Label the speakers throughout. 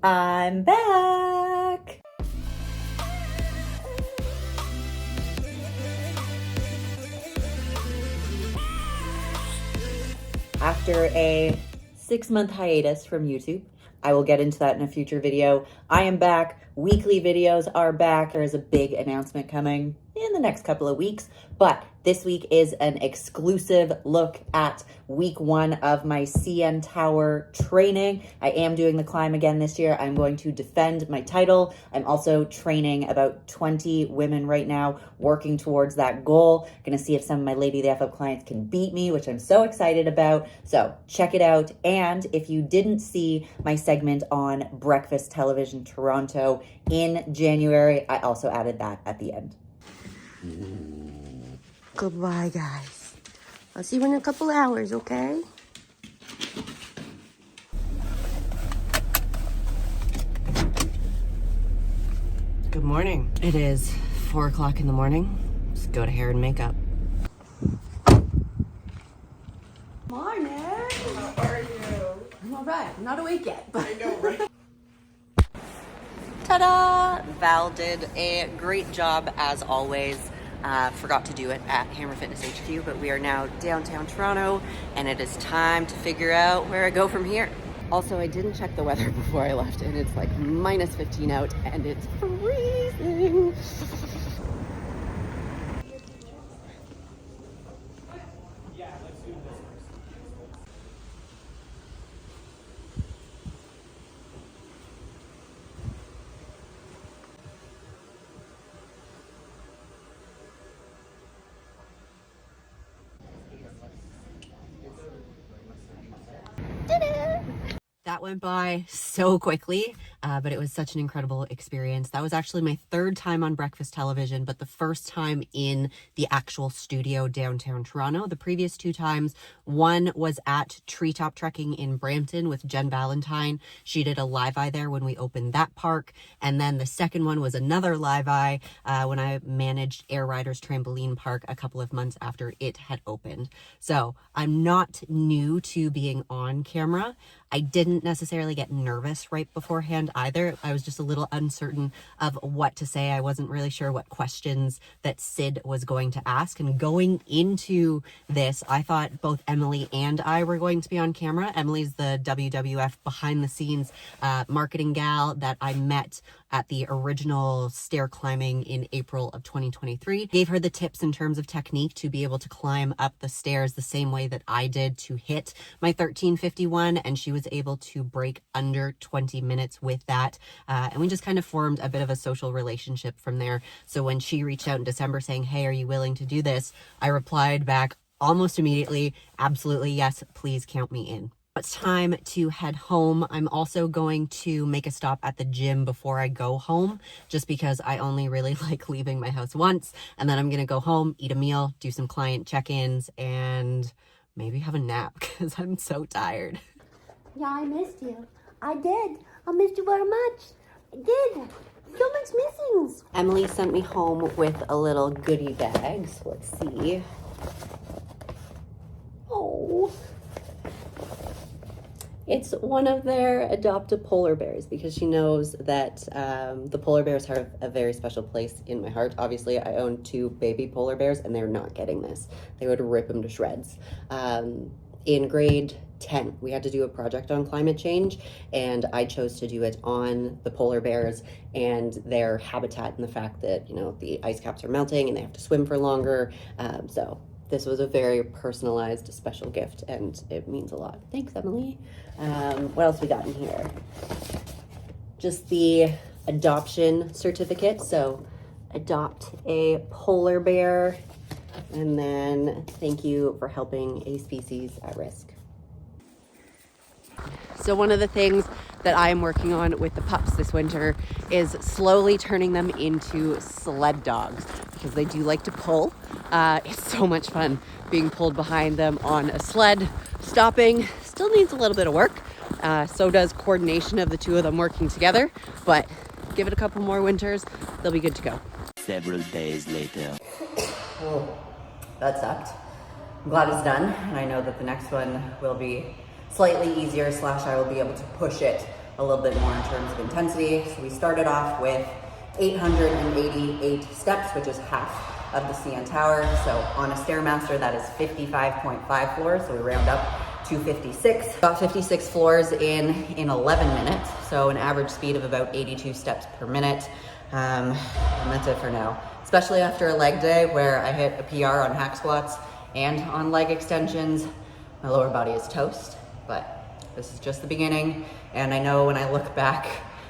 Speaker 1: I'm back! After a 6-month hiatus from YouTube, I will get into that in a future video. I am back. Weekly videos are back. There is a big announcement coming in the next couple of weeks, but this week is an exclusive look at week 1 of my CN Tower training. I am doing the climb again this year. I'm going to defend my title. I'm also training about 20 women right now, working towards that goal. Gonna see if some of my Lady the F Up clients can beat me, which I'm so excited about. So check it out. And if you didn't see my segment on Breakfast Television Toronto in January, I also added that at the end.
Speaker 2: Goodbye, guys. I'll see you in a couple hours, okay? Good morning. It is 4 o'clock in the morning. Just go to hair and makeup. Morning.
Speaker 3: How are you?
Speaker 2: I'm all right. I'm not awake yet, but
Speaker 3: I know, right?
Speaker 2: ta-da! Val did a great job as always. Forgot to do it at Hammer Fitness HQ, but we are now downtown Toronto and it is time to figure out where I go from here. Also, I didn't check the weather before I left and it's like minus 15 out and it's freezing. That went by so quickly, but it was such an incredible experience. That was actually my 3rd time on Breakfast Television, but the first time in the actual studio downtown Toronto. The previous 2 times, one was at Treetop Trekking in Brampton with Jen Valentine. She did a live eye there when we opened that park. And then the second one was another live eye when I managed Air Riders Trampoline Park a couple of months after it had opened. So I'm not new to being on camera. I didn't necessarily get nervous right beforehand either. I was just a little uncertain of what to say. I wasn't really sure what questions that Sid was going to ask. And going into this, I thought both Emily and I were going to be on camera. Emily's the WWF behind the scenes marketing gal that I met at the original stair climbing in April of 2023. Gave her the tips in terms of technique to be able to climb up the stairs the same way that I did to hit my 1351, and she was able to break under 20 minutes with that. And we just kind of formed a bit of a social relationship from there. So when she reached out in December saying, hey, are you willing to do this? I replied back almost immediately, absolutely, yes, please count me in. It's time to head home. I'm also going to make a stop at the gym before I go home, just because I only really like leaving my house once. And then I'm going to go home, eat a meal, do some client check-ins, and maybe have a nap because I'm so tired.
Speaker 4: Yeah, I missed you. I did. I missed you very much. I did. So much missing.
Speaker 2: Emily sent me home with a little goodie bag. So let's see. Oh. It's one of their adopted polar bears because she knows that the polar bears have a very special place in my heart. Obviously, I own 2 baby polar bears and they're not getting this. They would rip them to shreds. In grade 10, we had to do a project on climate change and I chose to do it on the polar bears and their habitat and the fact that, you know, the ice caps are melting and they have to swim for longer. So this was a very personalized, special gift, and it means a lot. Thanks, Emily. What else we got in here? Just the adoption certificate. So adopt a polar bear, and then thank you for helping a species at risk. So one of the things that I am working on with the pups this winter is slowly turning them into sled dogs because they do like to pull. It's so much fun being pulled behind them on a sled. Stopping still needs a little bit of work. So does coordination of the 2 of them working together, but give it a couple more winters, they'll be good to go.
Speaker 5: Several days later.
Speaker 1: Oh, that sucked. I'm glad it's done, and I know that the next one will be slightly easier, / I will be able to push it a little bit more in terms of intensity. So we started off with 888 steps, which is half of the CN Tower. So on a Stairmaster, that is 55.5 floors. So we round up to 56. Got 56 floors in 11 minutes. So an average speed of about 82 steps per minute. And that's it for now. Especially after a leg day where I hit a PR on hack squats and on leg extensions. My lower body is toast, but this is just the beginning. And I know when I look back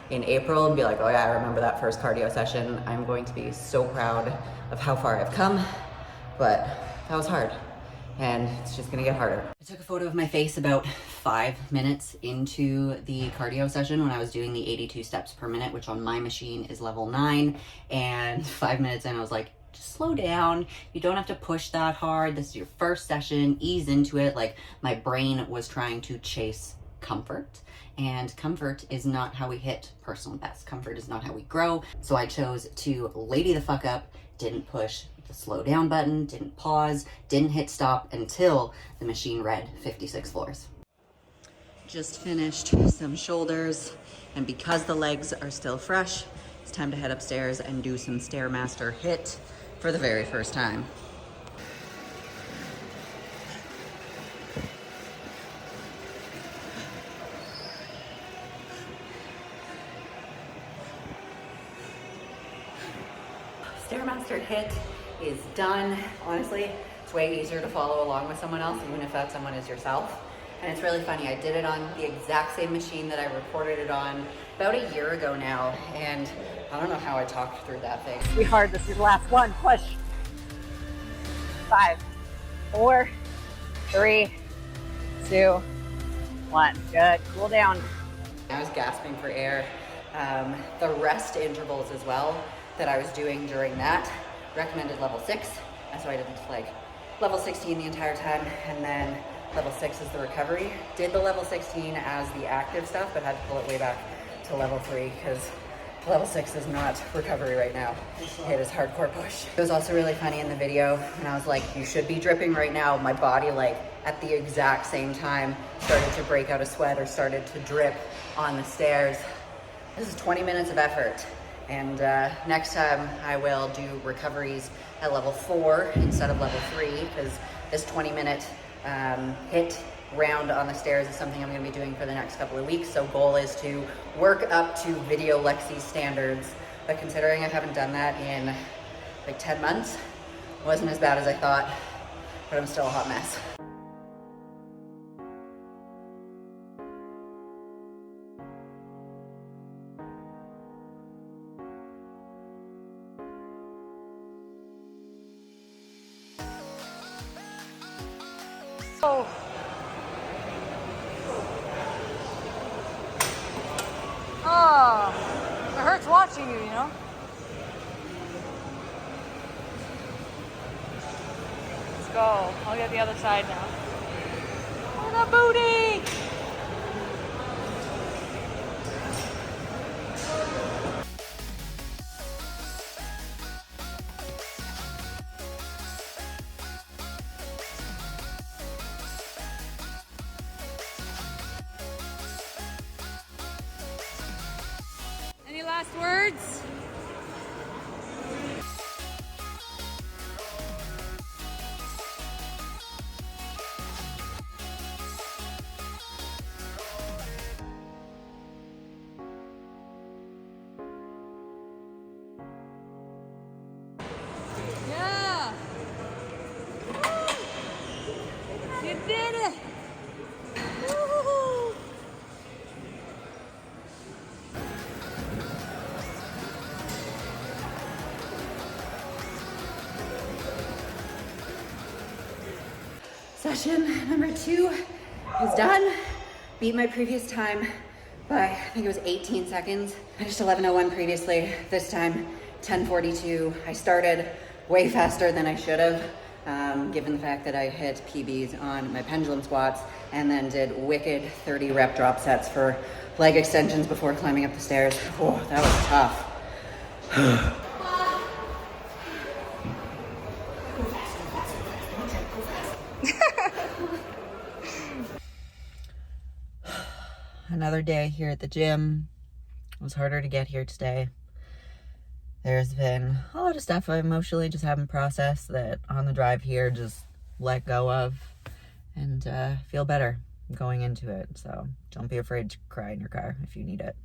Speaker 1: in April and be like, oh yeah, I remember that first cardio session, I'm going to be so proud of how far I've come, but that was hard and it's just gonna get harder. I took a photo of my face about 5 minutes into the cardio session when I was doing the 82 steps per minute, which on my machine is level 9, and 5 minutes in I was like, just slow down. You don't have to push that hard. This is your first session, ease into it. Like my brain was trying to chase comfort, and comfort is not how we hit personal best. Comfort is not how we grow. So I chose to lady the fuck up, didn't push the slow down button, didn't pause, didn't hit stop until the machine read 56 floors. Just finished some shoulders, and because the legs are still fresh, it's time to head upstairs and do some Stairmaster HIIT for the very first time. Stairmaster HIIT is done. Honestly, it's way easier to follow along with someone else, even if that someone is yourself. And it's really funny, I did it on the exact same machine that I recorded it on about a year ago now, and I don't know how I talked through that thing.
Speaker 3: Be hard, this is the last one, push. 5, 4, 3, 2, 1, good, cool down.
Speaker 1: I was gasping for air. The rest intervals as well that I was doing during that recommended level 6, so I did like level 16 the entire time, and then level 6 is the recovery. Did the level 16 as the active stuff, but had to pull it way back to level 3 because level 6 is not recovery right now. It is hardcore push. It was also really funny in the video, and I was like, you should be dripping right now. My body, like at the exact same time, started to break out a sweat or started to drip on the stairs. This is 20 minutes of effort. And next time I will do recoveries at level 4 instead of level 3, because this 20-minute HIIT round on the stairs is something I'm going to be doing for the next couple of weeks. So goal is to work up to video Lexi standards. But considering I haven't done that in like 10 months, it wasn't as bad as I thought, but I'm still a hot mess.
Speaker 3: Oh. Oh, it hurts watching you, you know? Let's go. I'll get the other side now. Oh, the booty! Any last words? Yeah! Woo! You did it! Woo!
Speaker 1: Session number 2 is done. Beat my previous time by, I think it was 18 seconds. Finished 11:01 previously. This time, 10:42. I started way faster than I should have, given the fact that I hit PBs on my pendulum squats and then did wicked 30 rep drop sets for leg extensions before climbing up the stairs. Oh, that was tough.
Speaker 2: another day here at the gym. It was harder to get here today. There's been a lot of stuff I emotionally just haven't processed that on the drive here just let go of and feel better going into it. So don't be afraid to cry in your car if you need it.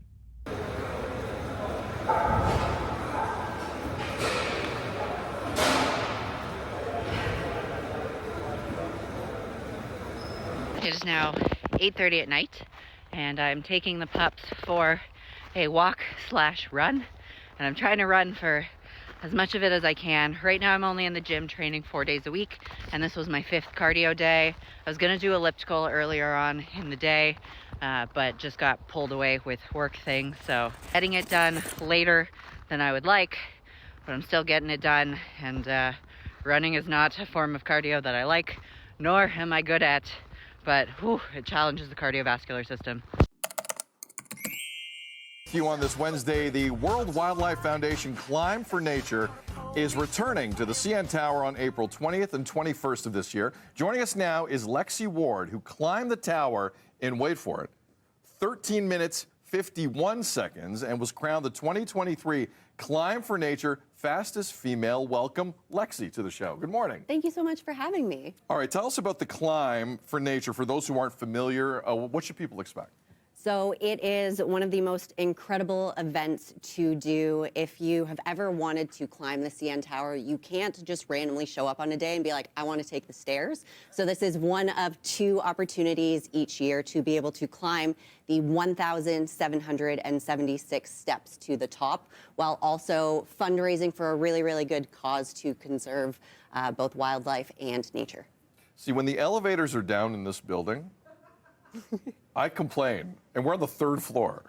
Speaker 1: It is now 8:30 at night and I'm taking the pups for a walk/run, and I'm trying to run for as much of it as I can. Right now I'm only in the gym training 4 days a week, and this was my 5th cardio day. I was gonna do elliptical earlier on in the day, but just got pulled away with work things, so getting it done later than I would like, but I'm still getting it done. And running is not a form of cardio that I like, nor am I good at, but whew, it challenges the cardiovascular system.
Speaker 6: You on this Wednesday, the World Wildlife Foundation Climb for Nature is returning to the CN Tower on April 20th and 21st of this year. Joining us now is Lexi Ward, who climbed the tower in, wait for it, 13 minutes, 51 seconds, and was crowned the 2023 Climb for Nature fastest female. Welcome, Lexi, to the show. Good morning.
Speaker 2: Thank you so much for having me.
Speaker 6: All right, tell us about the Climb for Nature. For those who aren't familiar, what should people expect?
Speaker 2: So it is one of the most incredible events to do. If you have ever wanted to climb the CN Tower, you can't just randomly show up on a day and be like, I want to take the stairs. So this is one of 2 opportunities each year to be able to climb the 1,776 steps to the top, while also fundraising for a really, really good cause to conserve both wildlife and nature.
Speaker 6: See, when the elevators are down in this building, I complain, and we're on the 3rd floor.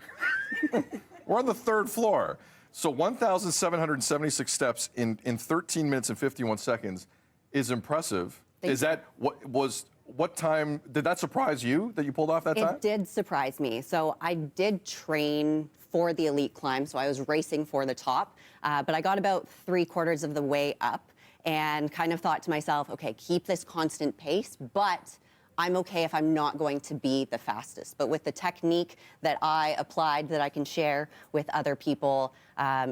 Speaker 6: We're on the 3rd floor. So 1,776 steps in 13 minutes and 51 seconds is impressive. Is that what time, did that surprise you that you pulled off that time?
Speaker 2: It did surprise me. So I did train for the elite climb, so I was racing for the top, but I got about 3/4 of the way up and kind of thought to myself, okay, keep this constant pace, but I'm okay if I'm not going to be the fastest. But with the technique that I applied that I can share with other people,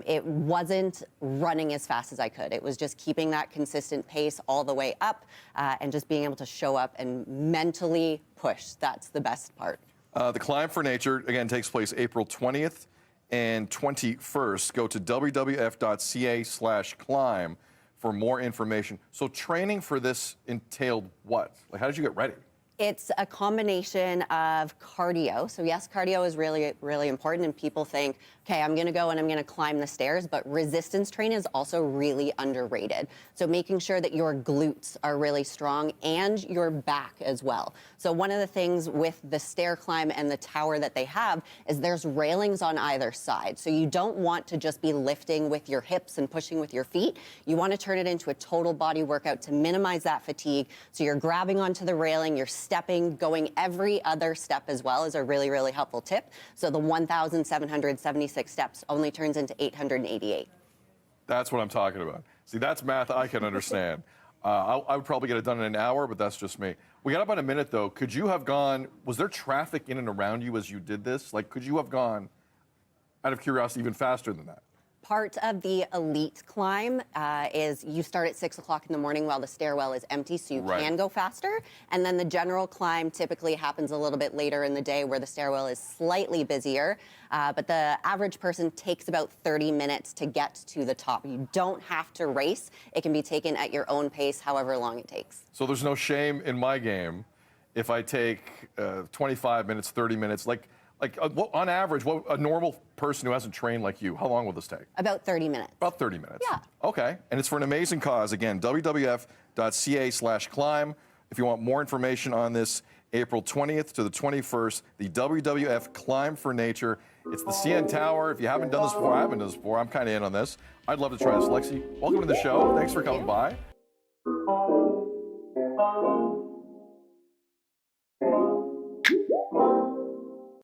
Speaker 2: it wasn't running as fast as I could. It was just keeping that consistent pace all the way up and just being able to show up and mentally push. That's the best part.
Speaker 6: The Climb for Nature, again, takes place April 20th and 21st. Go to wwf.ca/climb for more information. So training for this entailed what? Like, how did you get ready?
Speaker 2: It's a combination of cardio. So yes, cardio is really, really important, and people think, okay, I'm gonna go and I'm gonna climb the stairs, but resistance training is also really underrated. So making sure that your glutes are really strong and your back as well. So one of the things with the stair climb and the tower that they have is there's railings on either side. So you don't want to just be lifting with your hips and pushing with your feet. You wanna turn it into a total body workout to minimize that fatigue. So you're grabbing onto the railing, you're stepping, going every other step as well is a really, really helpful tip. So the 1,776 steps only turns into 888.
Speaker 6: That's what I'm talking about. See, that's math I can understand. I would probably get it done in an hour, but that's just me. We got about a minute, though. Could you have gone, was there traffic in and around you as you did this? Like, could you have gone, out of curiosity, even faster than that?
Speaker 2: Part of the elite climb is you start at 6 o'clock in the morning while the stairwell is empty, so you can go faster. And then the general climb typically happens a little bit later in the day where the stairwell is slightly busier. But the average person takes about 30 minutes to get to the top. You don't have to race. It can be taken at your own pace, however long it takes.
Speaker 6: So there's no shame in my game if I take 25 minutes, 30 minutes, like on average, what a normal person who hasn't trained like you, how long will this take?
Speaker 2: About 30 minutes.
Speaker 6: About 30 minutes.
Speaker 2: Yeah.
Speaker 6: Okay, and it's for an amazing cause. Again, wwf.ca/climb. If you want more information on this, April 20th to the 21st, the WWF Climb for Nature. It's the CN Tower. If you haven't done this before, I haven't done this before, I'm kind of in on this. I'd love to try this. Lexi, welcome to the show. Thanks for coming by.